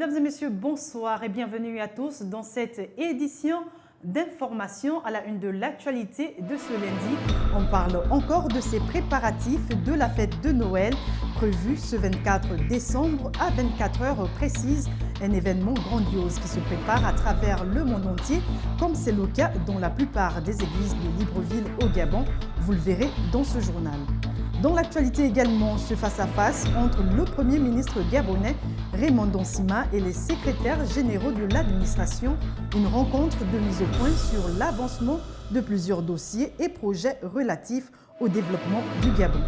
Mesdames et messieurs, bonsoir et bienvenue à tous dans cette édition d'information à la une de l'actualité de ce lundi. On parle encore de ces préparatifs de la fête de Noël prévue ce 24 décembre à 24 heures précises. Un événement grandiose qui se prépare à travers le monde entier, comme c'est le cas dans la plupart des églises de Libreville au Gabon. Vous le verrez dans ce journal. Dans l'actualité également, ce face-à-face entre le Premier ministre gabonais Raymond Donsima et les secrétaires généraux de l'administration, une rencontre de mise au point sur l'avancement de plusieurs dossiers et projets relatifs au développement du Gabon.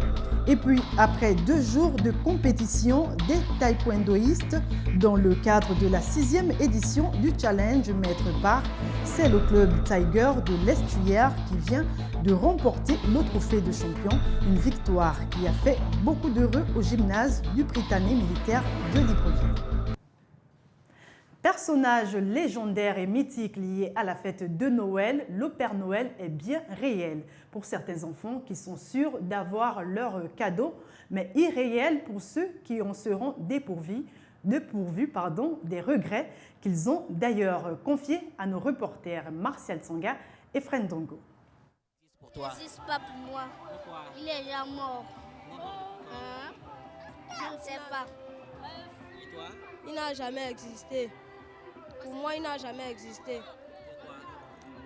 Et puis, après 2 jours de compétition des taekwondoïstes dans le cadre de la 6e édition du Challenge Maître Park, c'est le club Tiger de l'Estuaire qui vient de remporter le trophée de champion, une victoire qui a fait beaucoup d'heureux au gymnase du Prytanée militaire de Libreville. Personnage légendaire et mythique lié à la fête de Noël, le Père Noël est bien réel pour certains enfants qui sont sûrs d'avoir leur cadeau, mais irréel pour ceux qui en seront dépourvus des regrets qu'ils ont d'ailleurs confiés à nos reporters Martial Tsanga et Fred Dongo. Il n'existe pas pour moi. Pourquoi? Il est déjà mort. Je ne sais pas. Et toi? Il n'a jamais existé. Pour moi, il n'a jamais existé.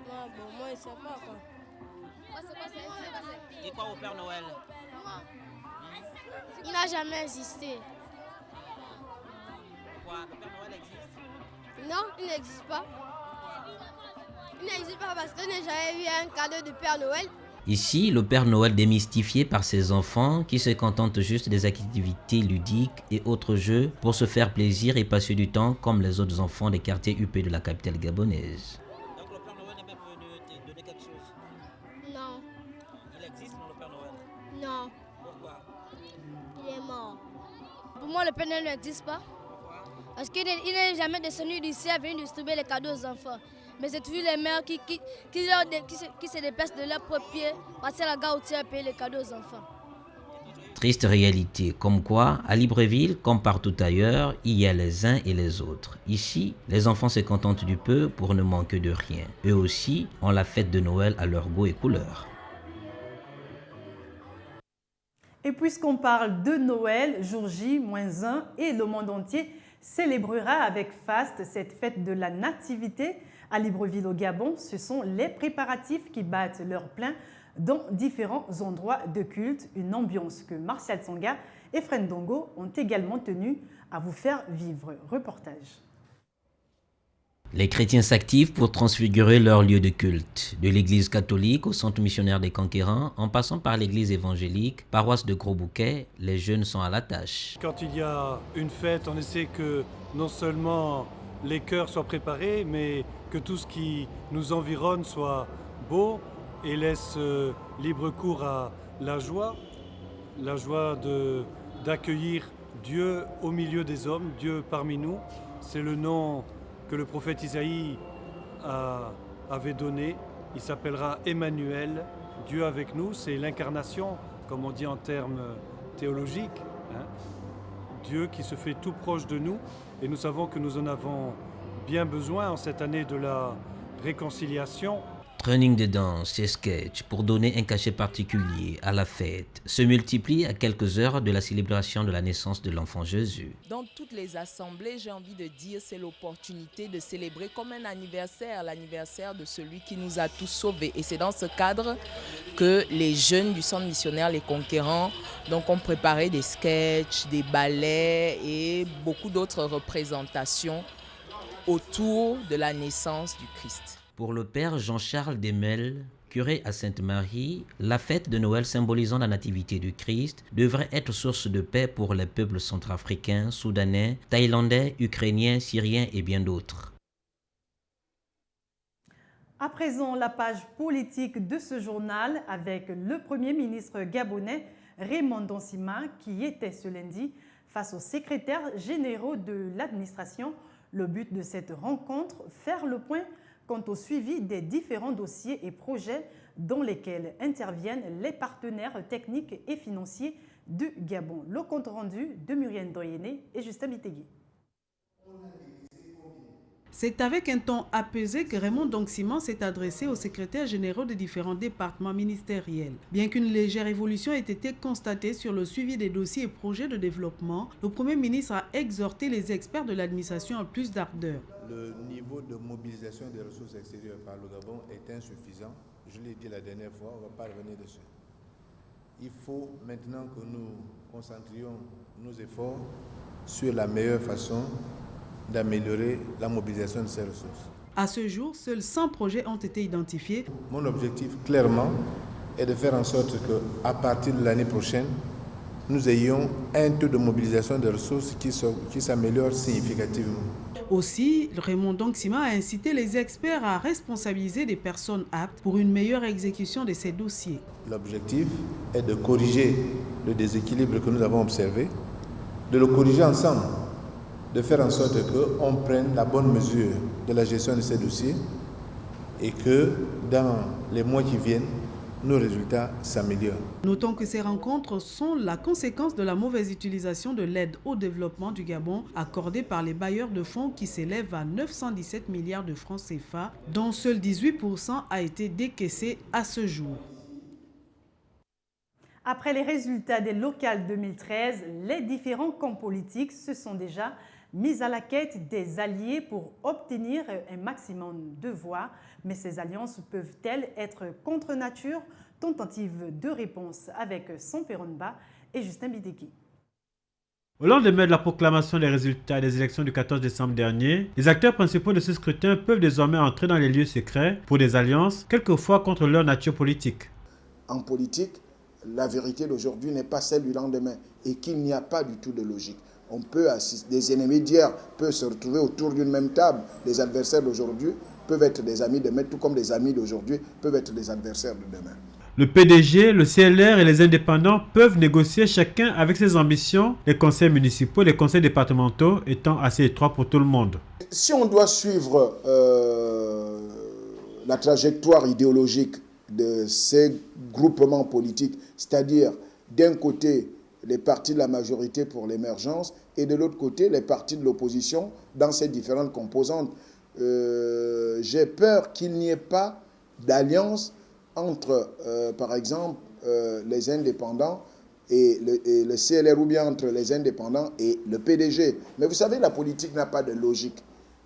Pourquoi? Moi, je ne sais pas quoi. Dis quoi au Père Noël? Il n'a jamais existé. Pourquoi? Le Père Noël existe? Non, il n'existe pas. Il n'existe pas parce que je n'ai jamais vu un cadeau de Père Noël. Ici, le Père Noël démystifié par ses enfants qui se contentent juste des activités ludiques et autres jeux pour se faire plaisir et passer du temps comme les autres enfants des quartiers huppés de la capitale gabonaise. Donc le Père Noël n'est même venu te donner quelque chose? Non. Il existe non, le Père Noël? Non. Pourquoi? Il est mort. Pour moi, le Père Noël n'existe pas. Pourquoi? Parce qu'il n'est jamais descendu d'ici à venir distribuer les cadeaux aux enfants. Mais c'est toujours les mères qui se déplacent de leurs propres pieds, passer à la gare routière à payer les cadeaux aux enfants. Triste réalité, comme quoi, à Libreville, comme partout ailleurs, il y a les uns et les autres. Ici, les enfants se contentent du peu pour ne manquer de rien. Eux aussi ont la fête de Noël à leur goût et couleur. Et puisqu'on parle de Noël, jour J-1 et le monde entier célébrera avec faste cette fête de la nativité. À Libreville au Gabon, ce sont les préparatifs qui battent leur plein dans différents endroits de culte, une ambiance que Martial Tsanga et Fred Dongo ont également tenu à vous faire vivre. Reportage. Les chrétiens s'activent pour transfigurer leur lieu de culte, de l'église catholique au centre missionnaire des Conquérants, en passant par l'église évangélique, paroisse de Gros-Bouquet, les jeunes sont à la tâche. Quand il y a une fête, on essaie que non seulement les cœurs soient préparés, mais que tout ce qui nous environne soit beau et laisse libre cours à la joie d'accueillir Dieu au milieu des hommes, Dieu parmi nous. C'est le nom que le prophète Isaïe avait donné. Il s'appellera Emmanuel, Dieu avec nous. C'est l'incarnation, comme on dit en termes théologiques. Dieu qui se fait tout proche de nous. Et nous savons que nous en avons bien besoin en cette année de la réconciliation. Training de danse et sketch pour donner un cachet particulier à la fête se multiplient à quelques heures de la célébration de la naissance de l'enfant Jésus. Dans toutes les assemblées, j'ai envie de dire, c'est l'opportunité de célébrer comme un anniversaire, l'anniversaire de celui qui nous a tous sauvés. Et c'est dans ce cadre que les jeunes du centre missionnaire Les Conquérants ont préparé des sketchs, des ballets et beaucoup d'autres représentations autour de la naissance du Christ. Pour le père Jean-Charles Demel, curé à Sainte-Marie, la fête de Noël symbolisant la nativité du Christ devrait être source de paix pour les peuples centrafricains, soudanais, thaïlandais, ukrainiens, syriens et bien d'autres. À présent, la page politique de ce journal avec le Premier ministre gabonais Raymond Donsima qui était ce lundi face aux secrétaires généraux de l'administration. Le but de cette rencontre, faire le point quant au suivi des différents dossiers et projets dans lesquels interviennent les partenaires techniques et financiers du Gabon. Le compte rendu de Muriel Doyené et Justin Bitegui. C'est avec un ton apaisé que Raymond Dong-Simon s'est adressé aux secrétaires généraux des différents départements ministériels. Bien qu'une légère évolution ait été constatée sur le suivi des dossiers et projets de développement, le Premier ministre a exhorté les experts de l'administration à plus d'ardeur. Le niveau de mobilisation des ressources extérieures par le Gabon est insuffisant. Je l'ai dit la dernière fois, on ne va pas revenir dessus. Il faut maintenant que nous concentrions nos efforts sur la meilleure façon d'améliorer la mobilisation de ces ressources. À ce jour, seuls 100 projets ont été identifiés. Mon objectif, clairement, est de faire en sorte qu'à partir de l'année prochaine, nous ayons un taux de mobilisation des ressources qui s'améliore significativement. Aussi, Raymond Dong-Simon a incité les experts à responsabiliser des personnes aptes pour une meilleure exécution de ces dossiers. L'objectif est de corriger le déséquilibre que nous avons observé, de le corriger ensemble, de faire en sorte qu'on prenne la bonne mesure de la gestion de ces dossiers et que dans les mois qui viennent, nos résultats s'améliorent. Notons que ces rencontres sont la conséquence de la mauvaise utilisation de l'aide au développement du Gabon accordée par les bailleurs de fonds qui s'élèvent à 917 milliards de francs CFA, dont seul 18% a été décaissé à ce jour. Après les résultats des locales 2013, les différents camps politiques se sont déjà mis à la quête des alliés pour obtenir un maximum de voix. Mais ces alliances peuvent-elles être contre nature? Tentative de réponse avec Somperonba et Justin Bideki. Au lendemain de la proclamation des résultats des élections du 14 décembre dernier, les acteurs principaux de ce scrutin peuvent désormais entrer dans les lieux secrets pour des alliances, quelquefois contre leur nature politique. En politique, la vérité d'aujourd'hui n'est pas celle du lendemain et qu'il n'y a pas du tout de logique. On peut assister, des ennemis d'hier peuvent se retrouver autour d'une même table. Les adversaires d'aujourd'hui peuvent être des amis de demain, tout comme les amis d'aujourd'hui peuvent être des adversaires de demain. Le PDG, le CLR et les indépendants peuvent négocier chacun avec ses ambitions, les conseils municipaux, les conseils départementaux étant assez étroits pour tout le monde. Si on doit suivre la trajectoire idéologique de ces groupements politiques, c'est-à-dire d'un côté les partis de la majorité pour l'émergence et de l'autre côté les partis de l'opposition dans ces différentes composantes, j'ai peur qu'il n'y ait pas d'alliance entre, par exemple, les indépendants et le CLR ou bien entre les indépendants et le PDG. Mais vous savez, la politique n'a pas de logique.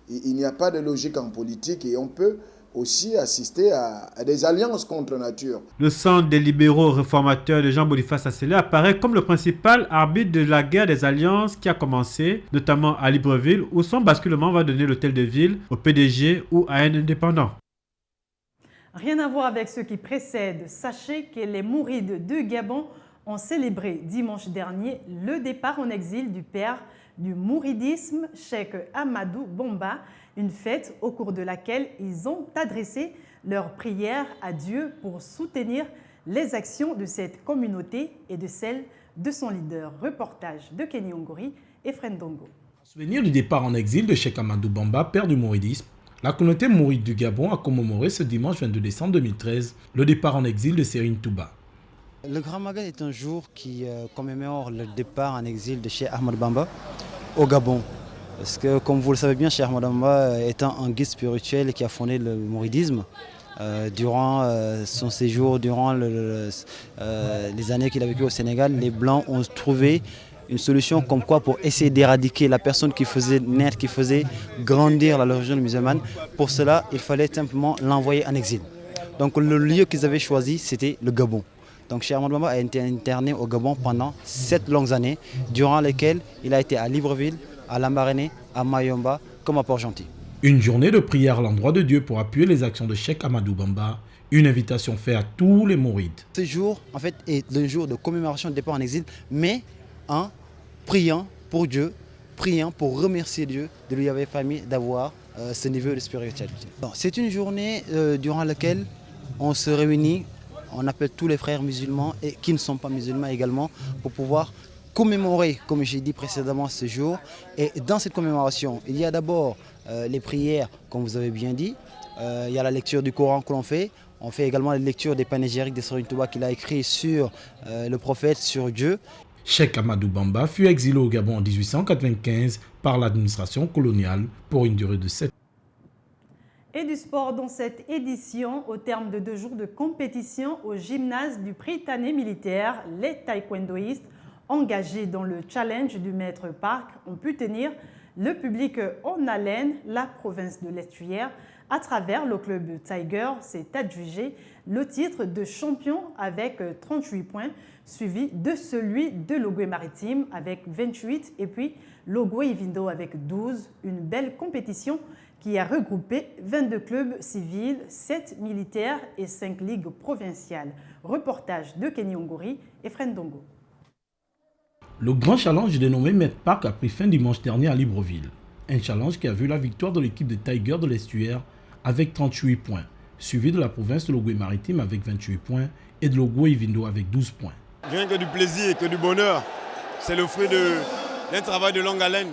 Il n'y a pas de logique en politique et on peut aussi assister à des alliances contre nature. Le centre des libéraux réformateurs de Jean-Boniface Asselé apparaît comme le principal arbitre de la guerre des alliances qui a commencé, notamment à Libreville, où son basculement va donner l'hôtel de ville au PDG ou à un indépendant. Rien à voir avec ce qui précède. Sachez que les Mourides de Gabon ont célébré dimanche dernier le départ en exil du père du mouridisme, Cheikh Amadou Bamba, une fête au cours de laquelle ils ont adressé leurs prières à Dieu pour soutenir les actions de cette communauté et de celles de son leader. Reportage de Kenny Ongori et Frendongo. En souvenir du départ en exil de Cheikh Amadou Bamba, père du mouridisme, la communauté mouride du Gabon a commémoré ce dimanche 22 décembre 2013 le départ en exil de Serigne Touba. Le Grand Magal est un jour qui commémore le départ en exil de Cheikh Ahmadou Bamba au Gabon. Parce que, comme vous le savez bien, Cheikh Ahmadou Bamba étant un guide spirituel qui a fondé le mouridisme, durant son séjour, durant les années qu'il a vécu au Sénégal, les Blancs ont trouvé une solution comme quoi pour essayer d'éradiquer la personne qui faisait naître, qui faisait grandir la religion musulmane. Pour cela, il fallait simplement l'envoyer en exil. Donc le lieu qu'ils avaient choisi, c'était le Gabon. Donc Cheikh Amadou Bamba a été interné au Gabon pendant 7 longues années, durant lesquelles il a été à Libreville, à Lambaréné, à Mayomba, comme à Port-Gentil. Une journée de prière à l'endroit de Dieu pour appuyer les actions de Cheikh Amadou Bamba, une invitation faite à tous les mourides. Ce jour, en fait, est le jour de commémoration de départ en exil, mais en priant pour Dieu, priant pour remercier Dieu de lui avoir permis d'avoir ce niveau de spiritualité. C'est une journée durant laquelle on se réunit, on appelle tous les frères musulmans et qui ne sont pas musulmans également pour pouvoir commémorer, comme j'ai dit précédemment, ce jour. Et dans cette commémoration, il y a d'abord les prières, comme vous avez bien dit, il y a la lecture du Coran que l'on fait. On fait également la lecture des panégyriques de Serigne Touba qu'il a écrit sur le prophète, sur Dieu. Cheikh Amadou Bamba fut exilé au Gabon en 1895 par l'administration coloniale pour une durée de 7 ans. Et du sport dans cette édition, au terme de 2 jours de compétition au gymnase du Prytanée militaire, les taekwondoïstes engagés dans le challenge du Maître Park ont pu tenir le public en haleine. La province de l'Estuaire, à travers le club Tiger, s'est adjugé le titre de champion avec 38 points, suivi de celui de Logoué-Maritime avec 28 et puis Logoué-Ivindo avec 12. Une belle compétition qui a regroupé 22 clubs civils, 7 militaires et 5 ligues provinciales. Reportage de Kenny Ongori et Frendongo. Le grand challenge dénommé Maître Park a pris fin dimanche dernier à Libreville. Un challenge qui a vu la victoire de l'équipe de Tiger de l'Estuaire avec 38 points, suivi de la province de Logoué-Maritime avec 28 points et de Logoué-Ivindo avec 12 points. Rien que du plaisir et que du bonheur. C'est le fruit d'un travail de longue haleine.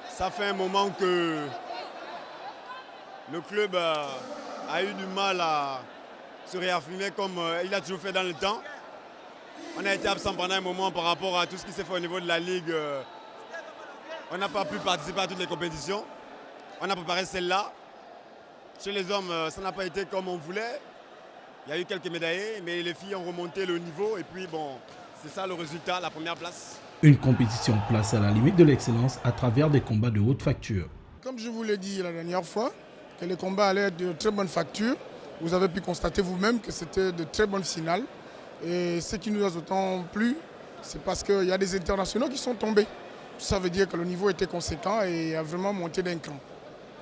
Ça fait un moment que le club a eu du mal à se réaffirmer comme il a toujours fait dans le temps. On a été absent pendant un moment par rapport à tout ce qui s'est fait au niveau de la Ligue. On n'a pas pu participer à toutes les compétitions. On a préparé celle-là. Chez les hommes, ça n'a pas été comme on voulait. Il y a eu quelques médaillés, mais les filles ont remonté le niveau. Et puis bon, c'est ça le résultat, la première place. Une compétition placée à la limite de l'excellence à travers des combats de haute facture. Comme je vous l'ai dit la dernière fois, que les combats allaient être de très bonne facture. Vous avez pu constater vous-même que c'était de très bonnes finales. Et ce qui nous a autant plu, c'est parce qu'il y a des internationaux qui sont tombés. Ça veut dire que le niveau était conséquent et a vraiment monté d'un cran.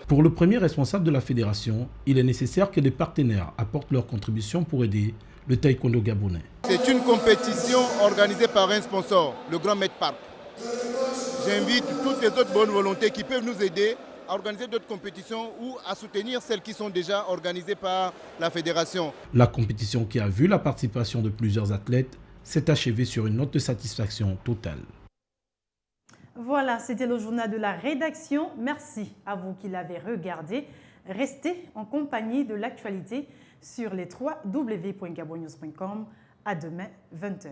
Pour le premier responsable de la fédération, il est nécessaire que les partenaires apportent leur contribution pour aider le taekwondo gabonais. C'est une compétition organisée par un sponsor, le Grand Maître Park. J'invite toutes les autres bonnes volontés qui peuvent nous aider à organiser d'autres compétitions ou à soutenir celles qui sont déjà organisées par la fédération. La compétition qui a vu la participation de plusieurs athlètes s'est achevée sur une note de satisfaction totale. Voilà, c'était le journal de la rédaction. Merci à vous qui l'avez regardé. Restez en compagnie de l'actualité sur les www.gabonnews.com. À demain, 20h.